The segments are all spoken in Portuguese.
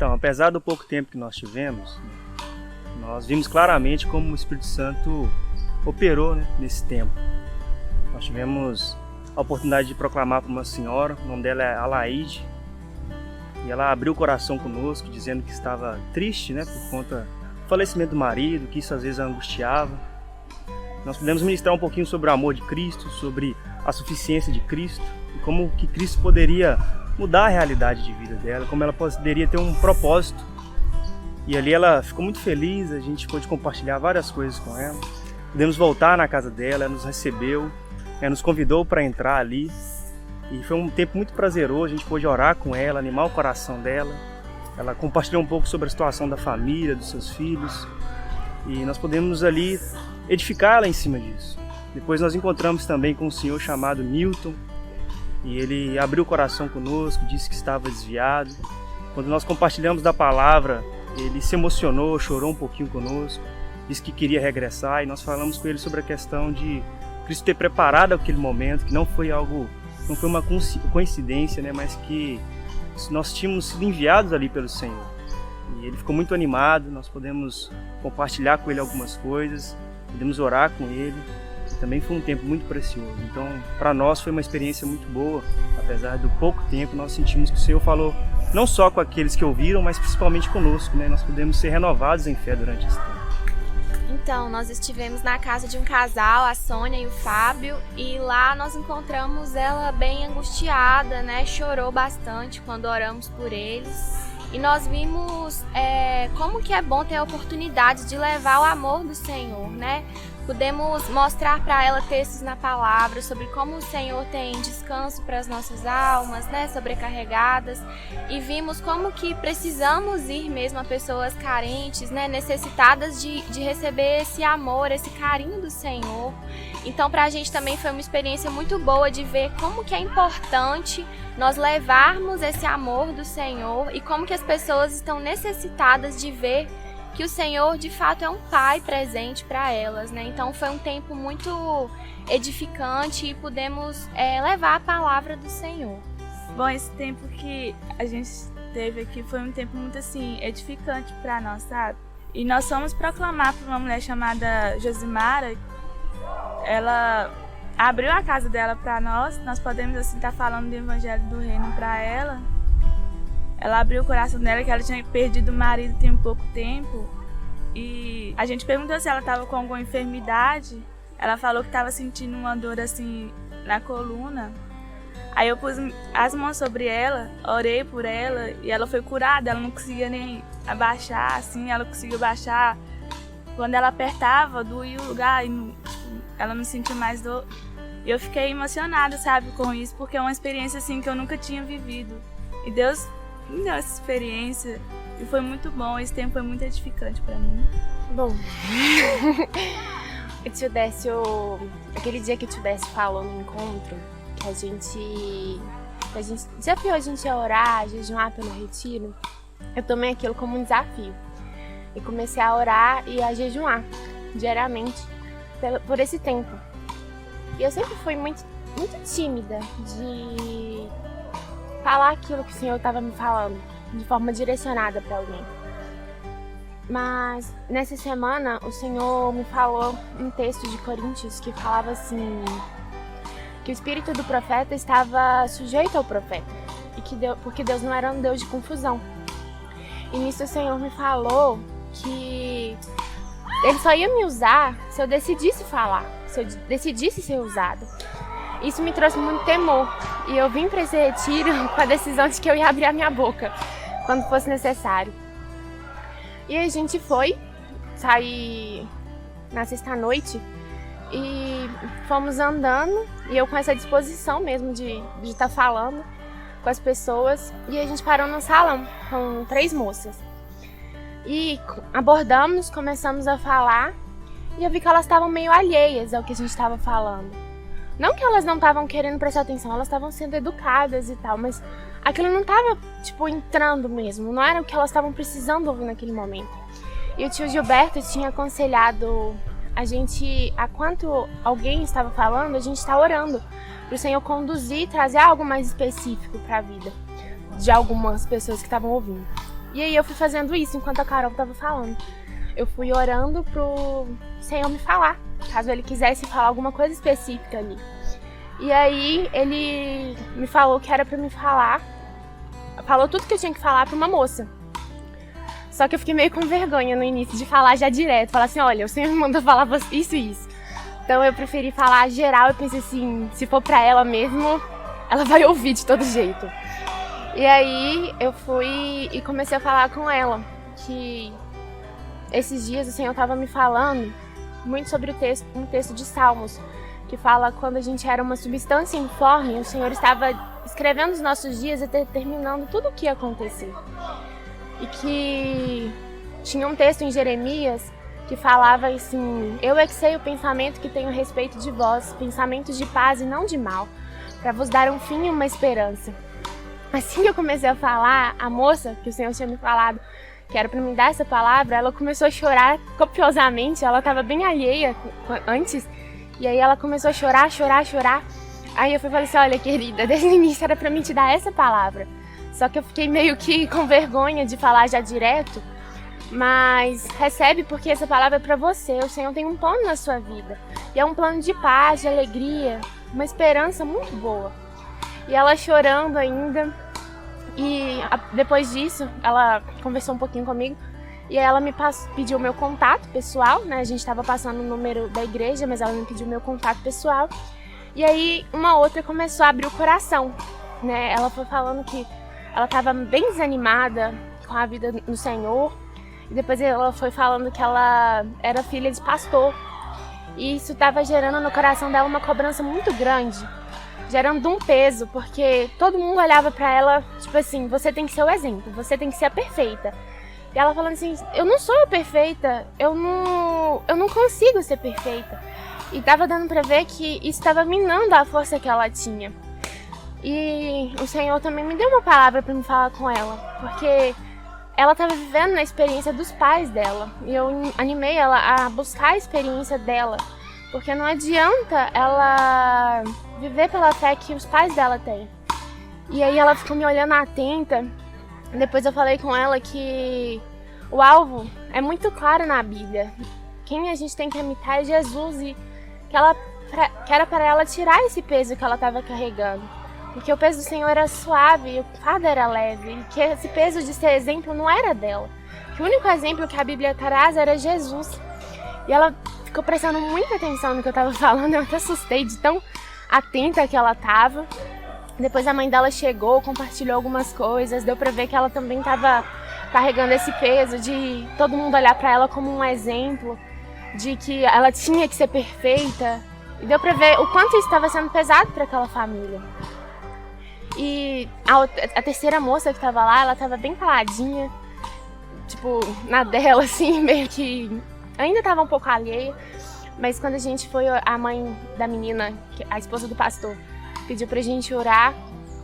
Então, apesar do pouco tempo que nós tivemos, nós vimos claramente como o Espírito Santo operou, né, nesse tempo. Nós tivemos a oportunidade de proclamar para uma senhora, o nome dela é Alaide, e ela abriu o coração conosco, dizendo que estava triste, né, por conta do falecimento do marido, que isso às vezes a angustiava. Nós pudemos ministrar um pouquinho sobre o amor de Cristo, sobre a suficiência de Cristo, e como que Cristo poderia mudar a realidade de vida dela, como ela poderia ter um propósito. E ali ela ficou muito feliz, a gente pôde compartilhar várias coisas com ela. Pudemos voltar na casa dela, ela nos recebeu, ela nos convidou para entrar ali. E foi um tempo muito prazeroso, a gente pôde orar com ela, animar o coração dela. Ela compartilhou um pouco sobre a situação da família, dos seus filhos. E nós podemos ali edificá-la em cima disso. Depois nós encontramos também com um senhor chamado Newton. E ele abriu o coração conosco, disse que estava desviado. Quando nós compartilhamos da palavra, ele se emocionou, chorou um pouquinho conosco. Disse que queria regressar e nós falamos com ele sobre a questão de Cristo ter preparado aquele momento, que não foi uma coincidência, né, mas que nós tínhamos sido enviados ali pelo Senhor. E ele ficou muito animado, nós podemos compartilhar com ele algumas coisas, podemos orar com ele. Também foi um tempo muito precioso. Então, para nós foi uma experiência muito boa. Apesar do pouco tempo, nós sentimos que o Senhor falou não só com aqueles que ouviram, mas principalmente conosco, né? Nós pudemos ser renovados em fé durante esse tempo. Então, nós estivemos na casa de um casal, a Sônia e o Fábio, e lá nós encontramos ela bem angustiada, né? Chorou bastante quando oramos por eles. E nós vimos como que é bom ter a oportunidade de levar o amor do Senhor, né? Pudemos mostrar para ela textos na palavra sobre como o Senhor tem descanso para as nossas almas, né, sobrecarregadas, e vimos como que precisamos ir mesmo a pessoas carentes, né, necessitadas de receber esse amor, esse carinho do Senhor. Então, para a gente também foi uma experiência muito boa de ver como que é importante nós levarmos esse amor do Senhor e como que as pessoas estão necessitadas de ver que o Senhor, de fato, é um Pai presente para elas, né? Então, foi um tempo muito edificante e pudemos levar a palavra do Senhor. Bom, esse tempo que a gente teve aqui foi um tempo muito, assim, edificante para nós, sabe? E nós fomos proclamar para uma mulher chamada Josimara. Ela abriu a casa dela para nós podemos, assim, estar falando do Evangelho do Reino para ela. Ela abriu o coração dela, que ela tinha perdido o marido tem um pouco tempo. E a gente perguntou se ela estava com alguma enfermidade. Ela falou que estava sentindo uma dor assim na coluna. Aí eu pus as mãos sobre ela, orei por ela e ela foi curada. Ela não conseguia nem abaixar, assim, ela conseguiu baixar. Quando ela apertava, doía o lugar e ela não sentia mais dor. E eu fiquei emocionada, sabe, com isso, porque é uma experiência assim que eu nunca tinha vivido. E Deus me deu essa experiência e foi muito bom, esse tempo foi muito edificante pra mim. Bom, o tio Décio, aquele dia que o tio Décio falou no encontro, que a gente desafiou a gente a orar, a jejuar pelo retiro, eu tomei aquilo como um desafio e comecei a orar e a jejuar diariamente por esse tempo. E eu sempre fui muito tímida de falar aquilo que o Senhor estava me falando, de forma direcionada para alguém. Mas nessa semana o Senhor me falou um texto de Coríntios que falava assim, que o espírito do profeta estava sujeito ao profeta, porque Deus não era um Deus de confusão. E nisso o Senhor me falou que Ele só ia me usar se eu decidisse falar, se eu decidisse ser usada. Isso me trouxe muito temor e eu vim para esse retiro com a decisão de que eu ia abrir a minha boca quando fosse necessário. E a gente sair na sexta-noite e fomos andando e eu com essa disposição mesmo de estar falando com as pessoas e a gente parou no salão com 3 moças. E abordamos, começamos a falar e eu vi que elas estavam meio alheias ao que a gente estava falando. Não que elas não estavam querendo prestar atenção, elas estavam sendo educadas e tal, mas aquilo não estava, entrando mesmo, não era o que elas estavam precisando ouvir naquele momento. E o tio Gilberto tinha aconselhado a gente, enquanto alguém estava falando, a gente está orando para o Senhor conduzir e trazer algo mais específico para a vida de algumas pessoas que estavam ouvindo. E aí eu fui fazendo isso enquanto a Carol estava falando. Eu fui orando pro Senhor me falar, caso Ele quisesse falar alguma coisa específica ali. E aí Ele me falou que era pra me falar, falou tudo que eu tinha que falar pra uma moça. Só que eu fiquei meio com vergonha no início de falar já direto, falar assim, olha, o Senhor me mandou falar isso e isso. Então eu preferi falar geral, eu pensei assim, se for pra ela mesmo, ela vai ouvir de todo jeito. E aí eu fui e comecei a falar com ela, que esses dias o Senhor estava me falando muito sobre um texto de Salmos, que fala quando a gente era uma substância informe, o Senhor estava escrevendo os nossos dias e determinando tudo o que ia acontecer. E que tinha um texto em Jeremias que falava assim, eu é que sei o pensamento que tenho a respeito de vós, pensamentos de paz e não de mal, para vos dar um fim e uma esperança. Assim que eu comecei a falar, a moça que o Senhor tinha me falado que era para me dar essa palavra, ela começou a chorar copiosamente, ela estava bem alheia antes, e aí ela começou a chorar. Aí eu falei assim, olha querida, desde o início era para mim te dar essa palavra. Só que eu fiquei meio que com vergonha de falar já direto, mas recebe porque essa palavra é para você, o Senhor tem um plano na sua vida. E é um plano de paz, de alegria, uma esperança muito boa. E ela chorando ainda, e depois disso ela conversou um pouquinho comigo, e aí ela me pediu o meu contato pessoal, né? A gente estava passando o número da igreja, mas ela me pediu o meu contato pessoal. E aí uma outra começou a abrir o coração, né? Ela foi falando que ela estava bem desanimada com a vida no Senhor. E depois ela foi falando que ela era filha de pastor. E isso estava gerando no coração dela uma cobrança muito grande. Gerando um peso, porque todo mundo olhava pra ela, tipo assim, você tem que ser o exemplo, você tem que ser a perfeita. E ela falando assim, eu não sou a perfeita, eu não consigo ser perfeita. E tava dando pra ver que isso estava minando a força que ela tinha. E o Senhor também me deu uma palavra pra me falar com ela, porque ela estava vivendo na experiência dos pais dela. E eu animei ela a buscar a experiência dela, porque não adianta ela viver pela fé que os pais dela têm. E aí ela ficou me olhando atenta. Depois eu falei com ela que o alvo é muito claro na Bíblia. Quem a gente tem que imitar é Jesus, e que era para ela tirar esse peso que ela estava carregando. Porque o peso do Senhor era suave e o fardo era leve. E que esse peso de ser exemplo não era dela. Que o único exemplo que a Bíblia traz era Jesus. E ela ficou prestando muita atenção no que eu estava falando. Eu até assustei de tão atenta que ela estava. Depois a mãe dela chegou, compartilhou algumas coisas. Deu pra ver que ela também estava carregando esse peso de todo mundo olhar pra ela como um exemplo. De que ela tinha que ser perfeita. E deu pra ver o quanto isso estava sendo pesado para aquela família. E a terceira moça que tava lá, ela tava bem caladinha, tipo, na dela, assim, meio que ainda tava um pouco alheia. Mas quando a gente foi, a mãe da menina, a esposa do pastor, pediu pra gente orar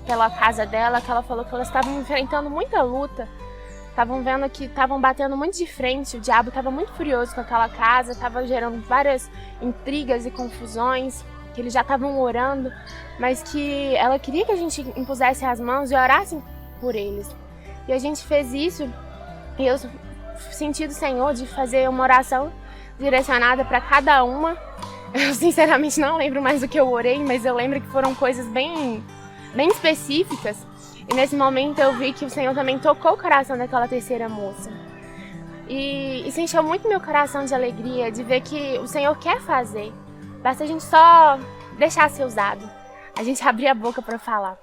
pela casa dela, que ela falou que elas estavam enfrentando muita luta, estavam vendo que estavam batendo muito de frente, o diabo estava muito furioso com aquela casa, estava gerando várias intrigas e confusões, que eles já estavam orando, mas que ela queria que a gente impusesse as mãos e orasse por eles. E a gente fez isso, e eu senti do Senhor de fazer uma oração direcionada para cada uma. Eu sinceramente não lembro mais do que eu orei, mas eu lembro que foram coisas bem específicas. E nesse momento eu vi que o Senhor também tocou o coração daquela terceira moça. E isso encheu muito meu coração de alegria, de ver que o Senhor quer fazer. Basta a gente só deixar ser usado, a gente abrir a boca para falar.